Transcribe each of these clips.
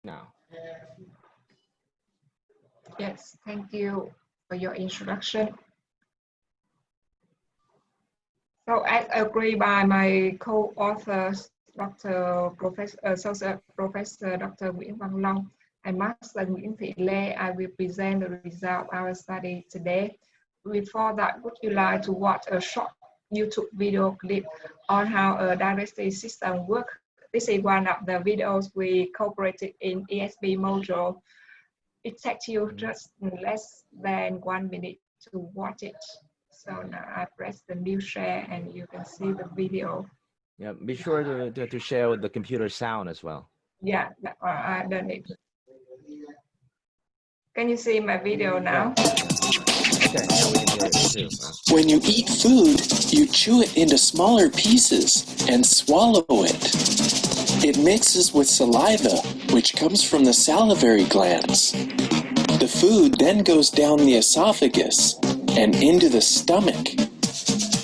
now. Yes, thank you for your introduction. So as agreed by my co-authors, Associate Professor Dr. Nguyễn Văn Long and Master Nguyễn Thị Lê, I will present the result of our study today. Before that, would you like to watch a short YouTube video clip on how a directory system works? This is one of the videos we incorporated in ESB module. It takes you just less than 1 minute to watch it. So now I press the new share and you can see the video. Yeah, be sure to share with the computer sound as well. Yeah, I've done it. Can you see my video now? Okay, yeah, we can hear it too. When you eat food, you chew it into smaller pieces and swallow it. It mixes with saliva, which comes from the salivary glands. The food then goes down the esophagus and into the stomach.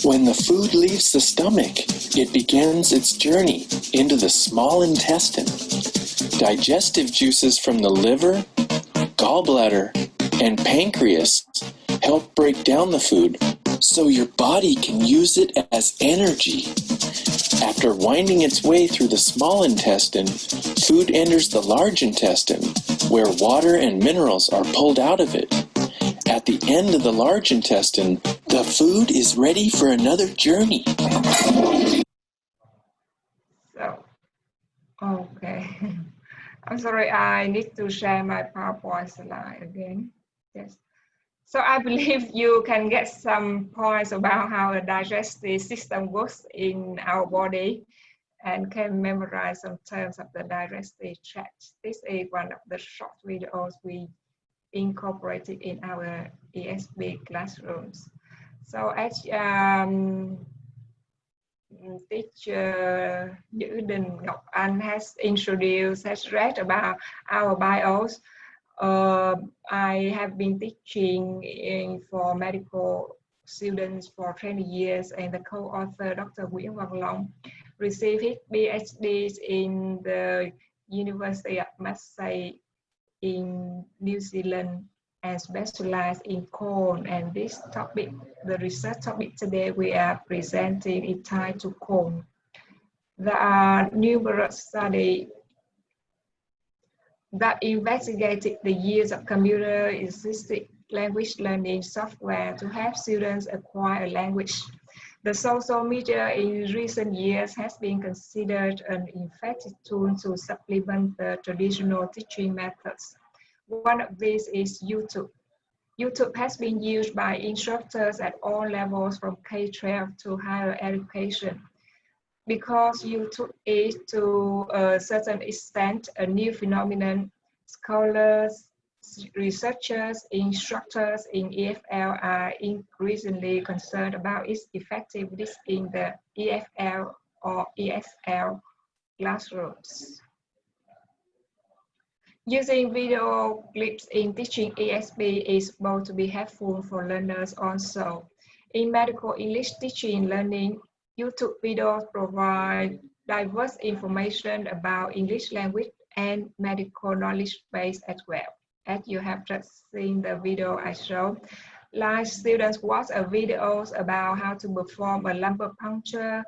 When the food leaves the stomach, it begins its journey into the small intestine. Digestive juices from the liver, gallbladder, and pancreas help break down the food so your body can use it as energy. After winding its way through the small intestine, food enters the large intestine, where water and minerals are pulled out of it. At the end of the large intestine, the food is ready for another journey. So, okay. I'm sorry, I need to share my PowerPoint slide again. Yes. So I believe you can get some points about how a digestive system works in our body and can memorize some terms of the digestive tract. This is one of the short videos we incorporated in our ESB classrooms. So as teacher Nhữ Đình Ngọc Anh has introduced, has read about our bios, I have been teaching for medical students for 20 years, and the co-author Dr. Nguyễn Văn Long received his PhD in the University of Massey in New Zealand and specialized in corn. And this topic, the research topic today we are presenting is tied to corn. There are numerous studies that investigated the use of computer-assisted language learning software to help students acquire a language. The social media in recent years has been considered an effective tool to supplement the traditional teaching methods. One of these is YouTube. YouTube has been used by instructors at all levels from K-12 to higher education. Because YouTube is to a certain extent a new phenomenon, scholars, researchers, instructors in EFL are increasingly concerned about its effectiveness in the EFL or ESL classrooms. Using video clips in teaching ESB is both to be helpful for learners also. In medical English teaching learning, YouTube videos provide diverse information about English language and medical knowledge base as well. As you have just seen the video I showed, like students watch videos about how to perform a lumbar puncture,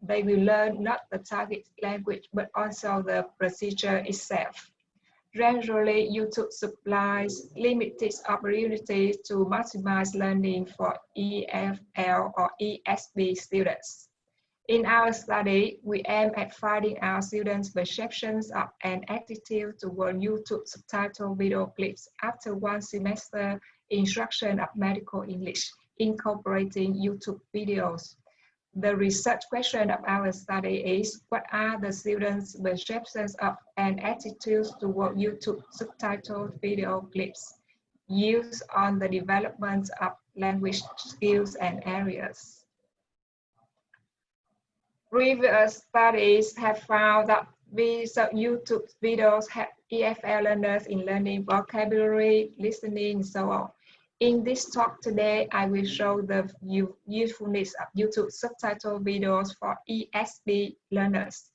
they will learn not the target language, but also the procedure itself. Generally, YouTube supplies limited opportunities to maximize learning for EFL or ESB students. In our study, we aim at finding out students' perceptions of and attitude toward YouTube subtitled video clips after one semester instruction of medical English, incorporating YouTube videos. The research question of our study is, what are the students' perceptions of and attitudes toward YouTube subtitled video clips used on the development of language skills and areas? Previous studies have found that YouTube videos help EFL learners in learning vocabulary, listening, and so on. In this talk today, I will show the usefulness of YouTube subtitle videos for ESB learners.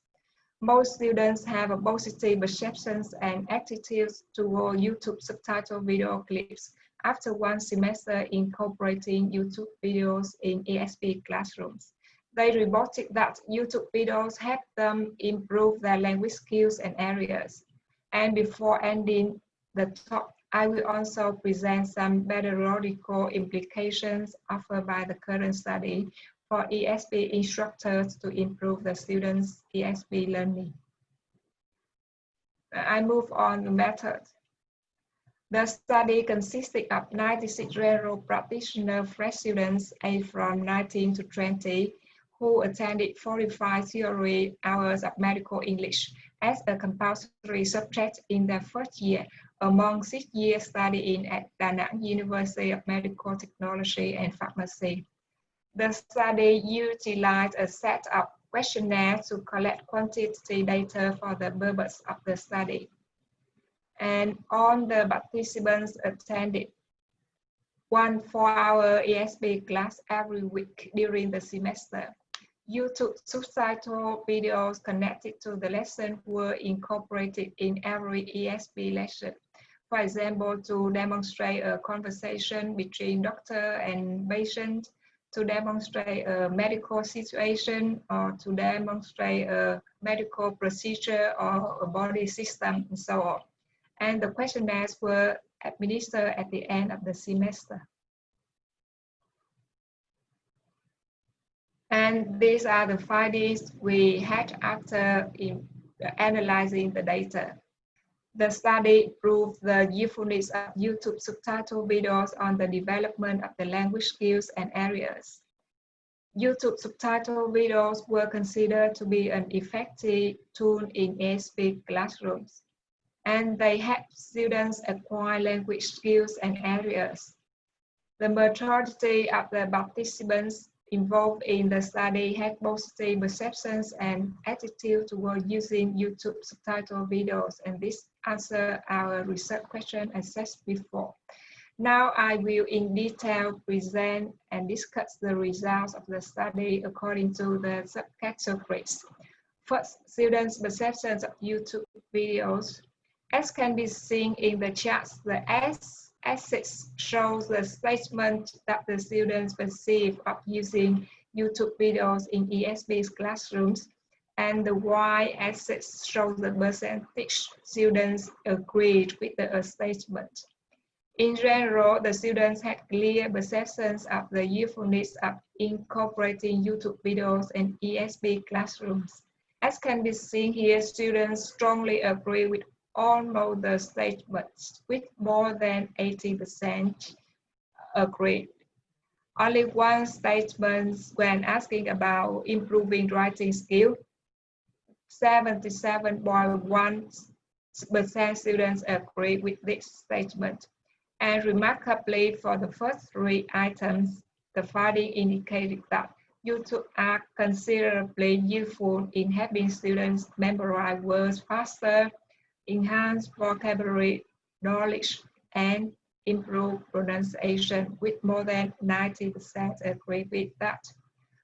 Most students have a positive perceptions and attitudes toward YouTube subtitle video clips after one semester incorporating YouTube videos in ESP classrooms. They reported that YouTube videos help them improve their language skills and areas. And before ending the talk, I will also present some pedagogical implications offered by the current study for ESP instructors to improve the students' ESP learning. I move on to method. The study consisted of 96 general practitioner fresh students aged from 19 to 20 who attended 45 theory hours of medical English as a compulsory subject in their first year among 6 years studying at Da Nang University of Medical Technology and Pharmacy. The study utilized a set of questionnaires to collect quantitative data for the purpose of the study. And all the participants attended 1 4-hour ESP class every week during the semester. YouTube subtitle videos connected to the lesson were incorporated in every ESP lesson. For example, to demonstrate a conversation between doctor and patient, to demonstrate a medical situation, or to demonstrate a medical procedure or a body system, and so on. And the questionnaires were administered at the end of the semester. And these are the findings we had after analyzing the data. The study proved the usefulness of YouTube subtitle videos on the development of the language skills and areas. YouTube subtitle videos were considered to be an effective tool in ESP classrooms, and they help students acquire language skills and areas. The majority of the participants involved in the study had positive perceptions and attitude toward using YouTube subtitle videos, and this answers our research question assessed before. Now I will in detail present and discuss the results of the study according to the subcategories. First, students' perceptions of YouTube videos. As can be seen in the charts, the axis shows the statement that the students perceive of using YouTube videos in ESP's classrooms, and the y-axis shows the percentage students agreed with the statement. In general, the students had clear perceptions of the usefulness of incorporating YouTube videos in ESP classrooms. As can be seen here, students strongly agree with almost the statements, with more than 80% agreed. Only one statement when asking about improving writing skill, 77.1% students agree with this statement. And remarkably, for the first 3 items, the finding indicated that YouTube are considerably useful in helping students memorize words faster, enhance vocabulary knowledge, and improve pronunciation, with more than 90% agree with that.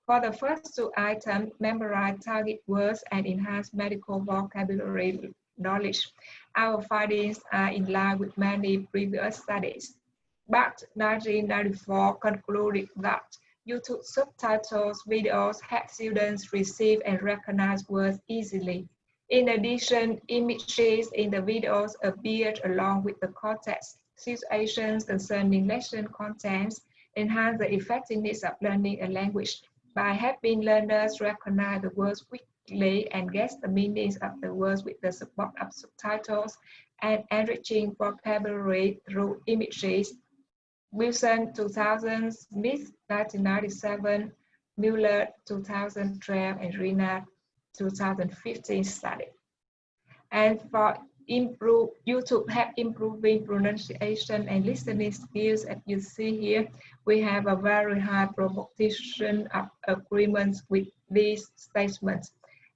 For the first 2 items, memorize target words and enhance medical vocabulary knowledge, our findings are in line with many previous studies. But 1994 concluded that YouTube subtitles videos help students receive and recognize words easily. In addition, images in the videos appeared along with the context, situations concerning lesson contents, enhance the effectiveness of learning a language by helping learners recognize the words quickly and guess the meanings of the words with the support of subtitles, and enriching vocabulary through images. Wilson 2000, Smith 1997, Mueller 2012, and Rina 2015 study. And for YouTube help improving pronunciation and listening skills, as you see here, we have a very high proportion of agreements with these statements.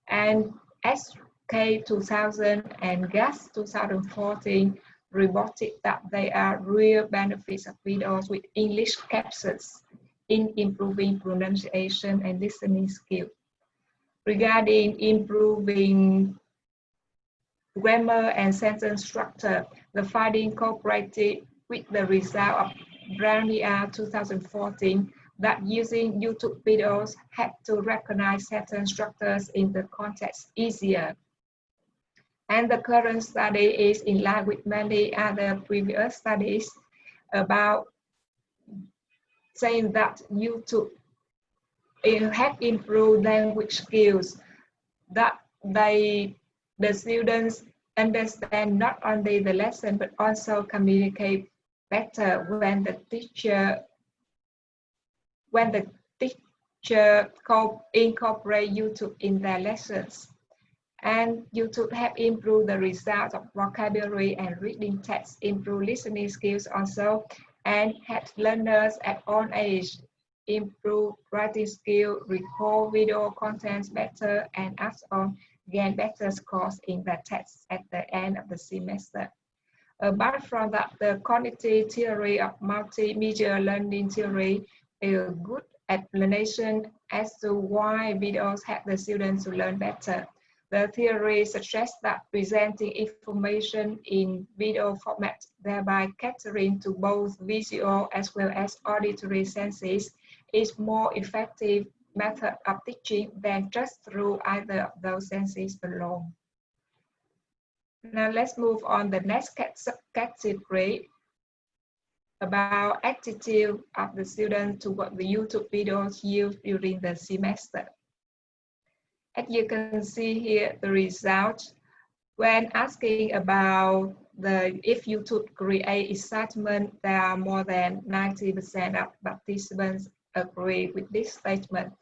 And SK 2000 and GAS 2014 reported that there are real benefits of videos with English captions in improving pronunciation and listening skills. Regarding improving grammar and sentence structure, the finding cooperated with the result of Brownia 2014 that using YouTube videos helped to recognize sentence structures in the context easier. And the current study is in line with many other previous studies about saying that YouTube have improved language skills, that the students understand not only the lesson but also communicate better when the teacher incorporate YouTube in their lessons. And YouTube have improved the results of vocabulary and reading text, improve listening skills also, and help learners at all age improve writing skill, recall video contents better, and also gain better scores in the tests at the end of the semester. Apart from that, the cognitive theory of multimedia learning theory is a good explanation as to why videos help the students to learn better. The theory suggests that presenting information in video format, thereby catering to both visual as well as auditory senses, is more effective method of teaching than just through either of those senses alone. Now let's move on the next category about attitude of the student toward the YouTube videos used during the semester. As you can see here, the result when asking about if YouTube create excitement, there are more than 90% of participants agree with this statement.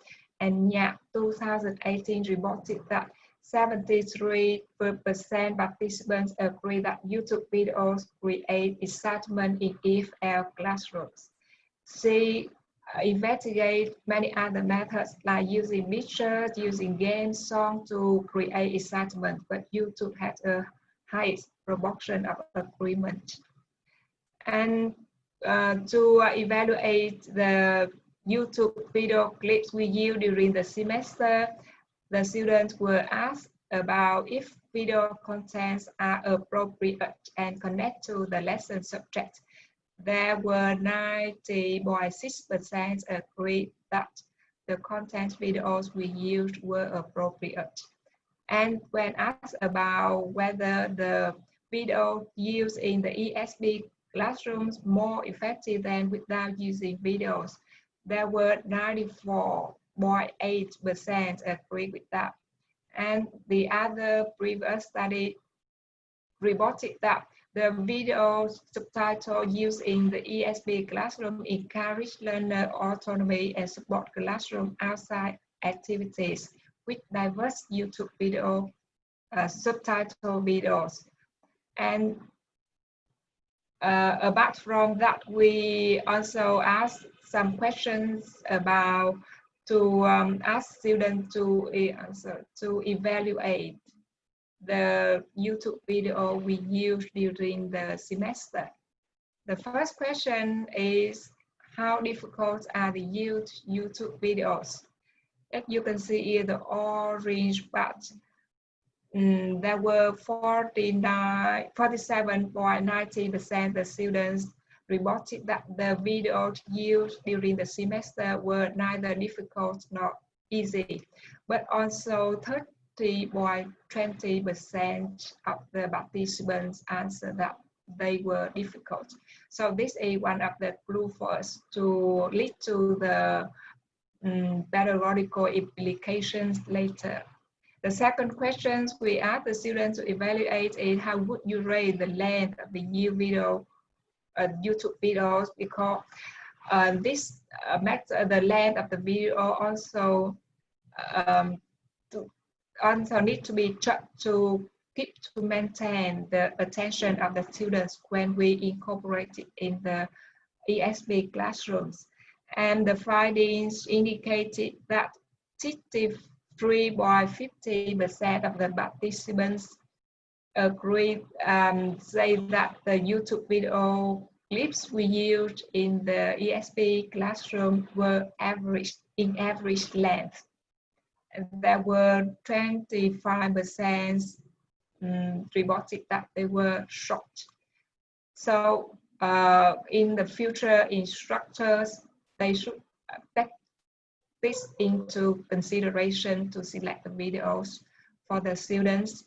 And yet, 2018 reported that 73% participants agree that YouTube videos create excitement in EFL classrooms. She investigate many other methods like using pictures, using games, songs to create excitement, but YouTube has a high proportion of agreement. And to evaluate the YouTube video clips we use during the semester, the students were asked about if video contents are appropriate and connect to the lesson subject. There were 90.6% agreed that the content videos we used were appropriate. And when asked about whether the video used in the ESB classrooms more effective than without using videos, there were 94.8% agreed with that. And the other previous study reported that the video subtitle used in the ESB classroom encourage learner autonomy and support classroom outside activities with diverse YouTube video subtitle videos. And apart from that, we also asked some questions about to ask students to evaluate the YouTube video we used during the semester. The first question is, how difficult are the YouTube videos? As you can see here, the orange part, there were 47.90% the students reported that the videos used during the semester were neither difficult nor easy, but also 30.20% of the participants answered that they were difficult. So this is one of the clues for us to lead to the pedagogical implications later. The second question we asked the students to evaluate is how would you rate the length of the new video, YouTube videos, because this matter, the length of the video also need to be checked to maintain the attention of the students when we incorporate it in the ESB classrooms. And the findings indicated that 63.50% of the participants agreed, say that the YouTube video clips we used in the ESB classroom were in average length. there were 25% reported that they were short. So in the future, instructors, they should take this into consideration to select the videos for the students.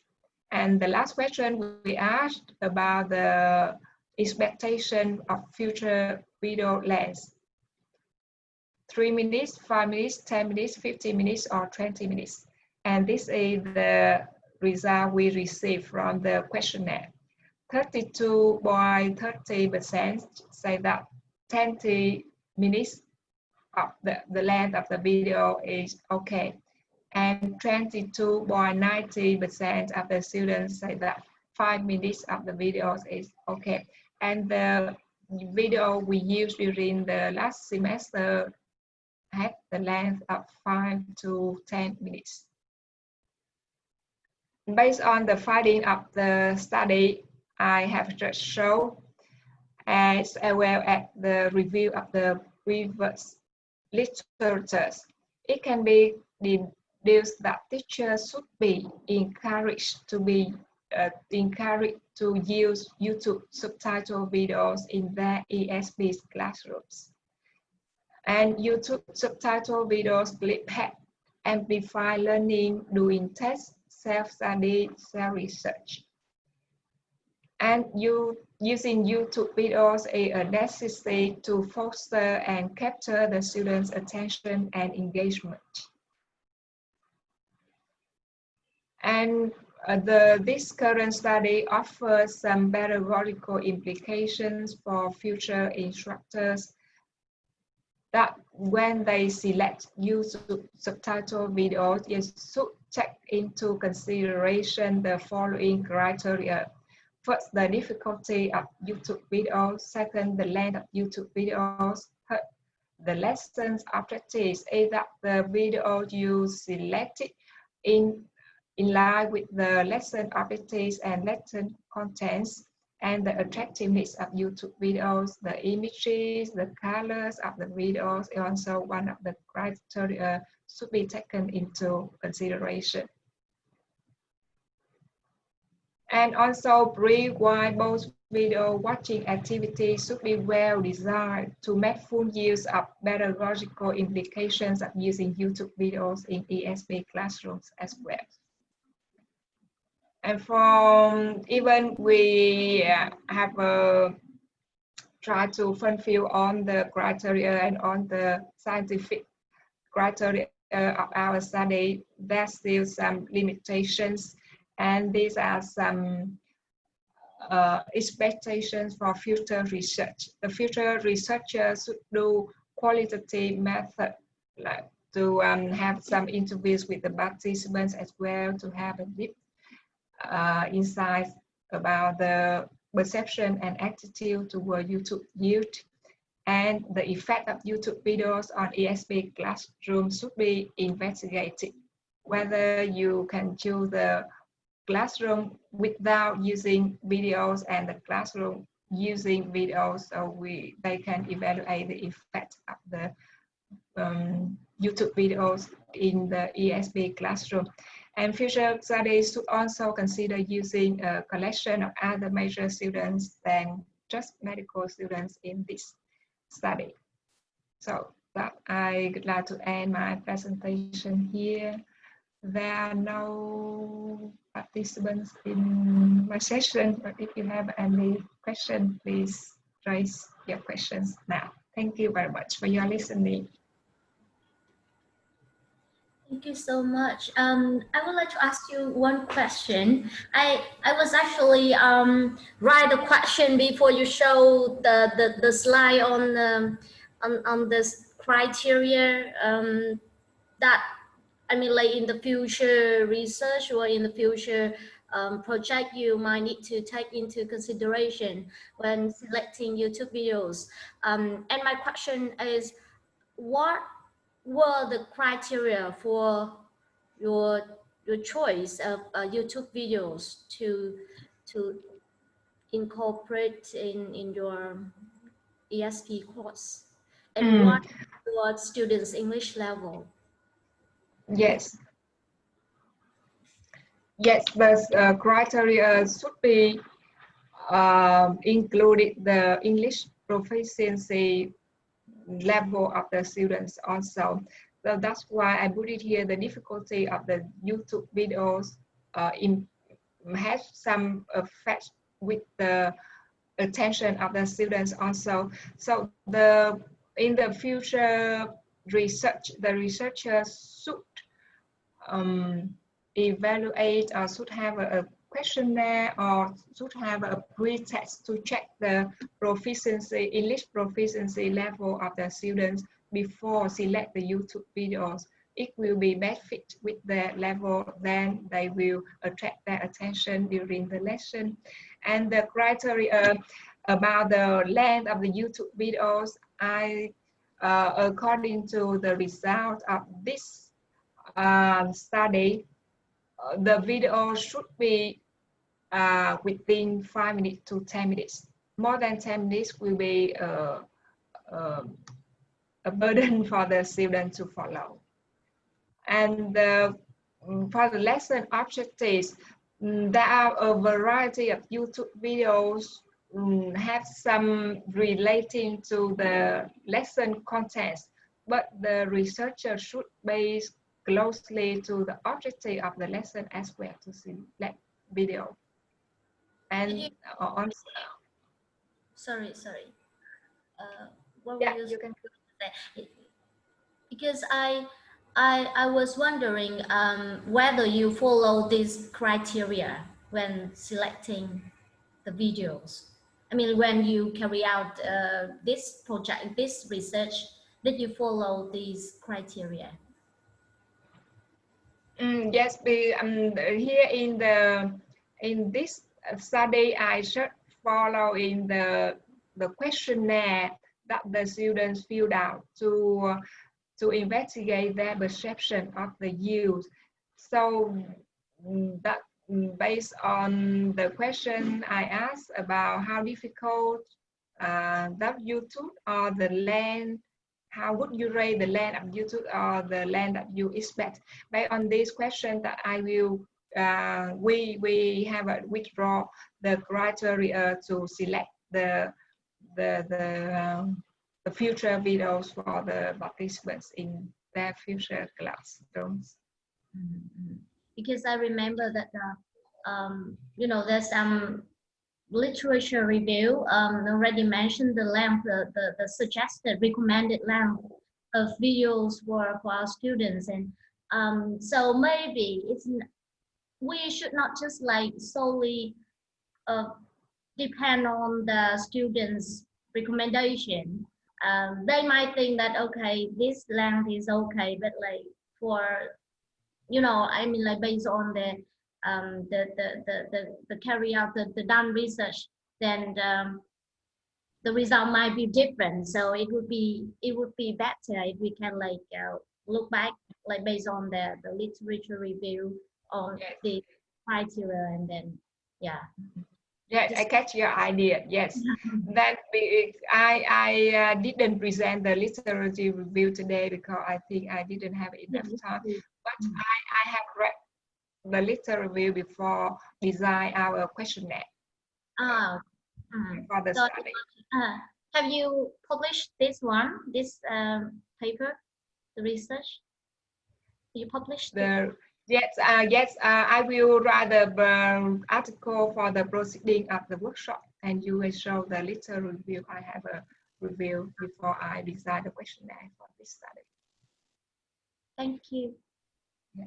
And the last question we asked about the expectation of future video length. 3 minutes, 5 minutes, 10 minutes, 15 minutes, or 20 minutes. And this is the result we received from the questionnaire. 32.30% say that 20 minutes of the length of the video is okay. And 22.90% of the students say that 5 minutes of the videos is okay. And the video we used during the last semester had the length of 5 to 10 minutes. Based on the finding of the study I have just shown, as well as the review of the previous literature, it can be deduced that teachers should be encouraged to use YouTube subtitle videos in their ESP classrooms. And YouTube subtitle videos help amplify learning doing tests, self-study, self-research. And using YouTube videos is a necessity to foster and capture the students' attention and engagement. And this current study offers some pedagogical implications for future instructors that when they select YouTube subtitle videos, they should take into consideration the following criteria. First, the difficulty of YouTube videos. Second, the length of YouTube videos. Third, the lessons objectives is that the video you selected in line with the lesson objectives and lesson contents, and the attractiveness of YouTube videos, the images, the colors of the videos, is also one of the criteria should be taken into consideration. And also brief-wide both video watching activities should be well designed to make full use of pedagogical implications of using YouTube videos in ESP classrooms as well. And from even we have tried to fulfill on the criteria and on the scientific criteria of our study, there's still some limitations, and these are some expectations for future research. The future researchers should do qualitative method, like to have some interviews with the participants as well, to have a deep insights about the perception and attitude toward YouTube youth, and the effect of YouTube videos on ESP classrooms should be investigated. Whether you can choose the classroom without using videos and the classroom using videos, so they can evaluate the effect of the YouTube videos in the ESP classroom. And future studies should also consider using a collection of other major students than just medical students in this study. So that I would like to end my presentation here. There are no participants in my session, but if you have any questions, please raise your questions now. Thank you very much for your listening. Thank you so much. I would like to ask you one question. I was actually write a question before you show the slide on this criteria that I mean, like in the future research or in the future project, you might need to take into consideration when selecting YouTube videos. And my question is, what were the criteria for your choice of YouTube videos to incorporate in your ESP course, and what your students' English level? Yes, Yes, the criteria should be included the English proficiency level of the students also. So that's why I put it here, the difficulty of the YouTube videos has some effect with the attention of the students also. So in the future research, the researchers should evaluate or should have a questionnaire or should have a pre-test to check the proficiency, English proficiency level of the students before select the YouTube videos. It will be best fit with their level, then they will attract their attention during the lesson. And the criteria about the length of the YouTube videos, according to the result of this study, the video should be within 5 minutes to 10 minutes. More than 10 minutes will be a burden for the student to follow. And for the lesson objectives, there are a variety of YouTube videos have some relating to the lesson contents, but the researcher should base closely to the objective of the lesson as well to select video. And on Sorry. What yeah, were you you can. saying? Because I was wondering whether you follow these criteria when selecting the videos. I mean, when you carry out this project, this research, did you follow these criteria? Yes, here in this study, I should follow in the questionnaire that the students filled out to investigate their perception of the use. So that based on the question I asked about how difficult that YouTube or the length, how would you rate the length of YouTube or the length that you expect? Based on this question that I will, we have a withdraw the criteria to select the future videos for the participants in their future classrooms. Because I remember that you know, there's some literature review already mentioned the length, the suggested recommended length of videos for our students, and so maybe we should not just like solely depend on the students' recommendation. They might think that okay, this length is okay, but like for, you know, I mean, like based on the carry out the done research, then the result might be different. So it would be better if we can like look back, like based on the literature review on Yes. the criteria, and then yeah. Yes, I catch your idea. Yes, that I didn't present the literature review today because I think I didn't have enough time. But I have read the literature review before design our questionnaire for the So, study. have you published this paper, the research? You published it? Yes, I will write the article for the proceeding of the workshop, and you will show the literature review. I have a review before I design the questionnaire for this study. Thank you. Yeah.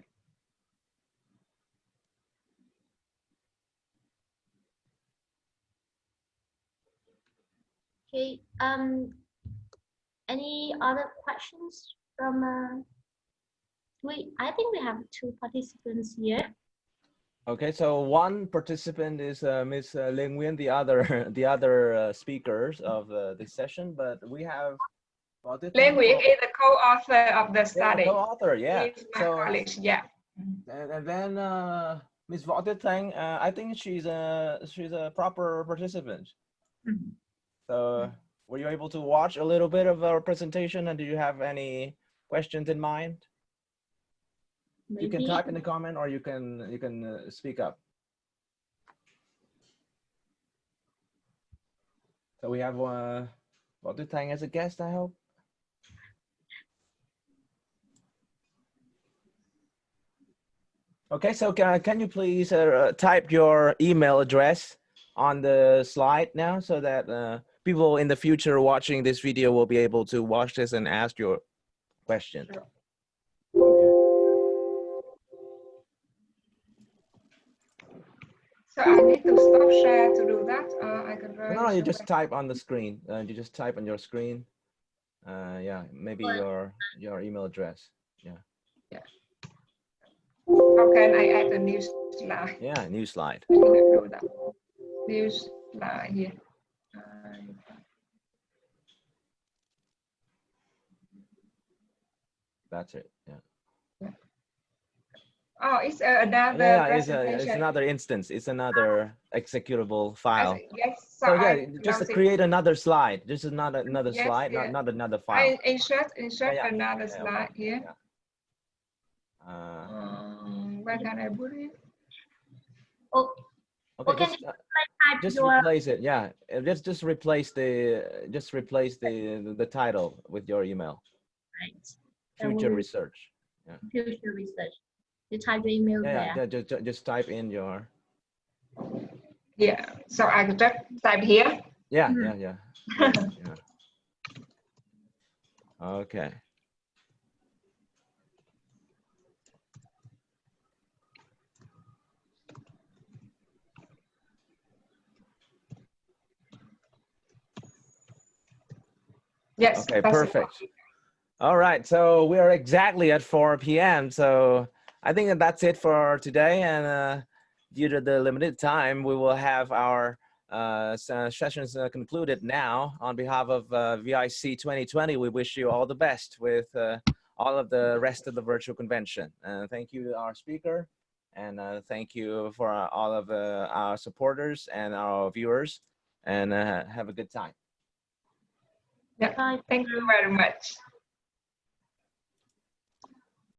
Okay. Any other questions from? I think we have 2 participants here. Okay, so one participant is Ms. Lin Nguyen, the other speakers of this session, but we have Lin Nguyen is the co-author of the study. Co-author, yeah. He's my colleague, yeah. And then Ms. Võ Tuyết Thanh, I think she's a proper participant. So were you able to watch a little bit of our presentation, and do you have any questions in mind? Maybe. You can type in the comment, or you can speak up. So we have Dr. Tang as a guest, I hope. Okay, so can you please type your email address on the slide now, so that people in the future watching this video will be able to watch this and ask your question. Sure. So I need to stop share to do that. I can write. No, you just type on the screen. You just type on your screen. Yeah, maybe your email address. Yeah. Yeah. How can I add a new slide? Yeah, new slide. Do that. New slide here. That's it. Yeah. Oh, it's another it's another instance. It's another executable file. Yes. So yeah, just create another slide. This is not another slide, yes. not another file. I insert another slide here. Yeah. Where can I put it? Oh, okay, just replace it. Yeah, just replace the title with your email. Right. Future research. Yeah. Future research. You type the email there. Yeah, just type in your. Yeah. So I can just type here. Yeah. Yeah. Okay. Yes. Okay, perfect. All right, so we are exactly at 4 p.m. So I think that's it for today. And due to the limited time, we will have our sessions concluded now. On behalf of VIC 2020, we wish you all the best with all of the rest of the virtual convention. Thank you, our speaker, and thank you for all of our supporters and our viewers. And have a good time. Yeah. Thank you very much.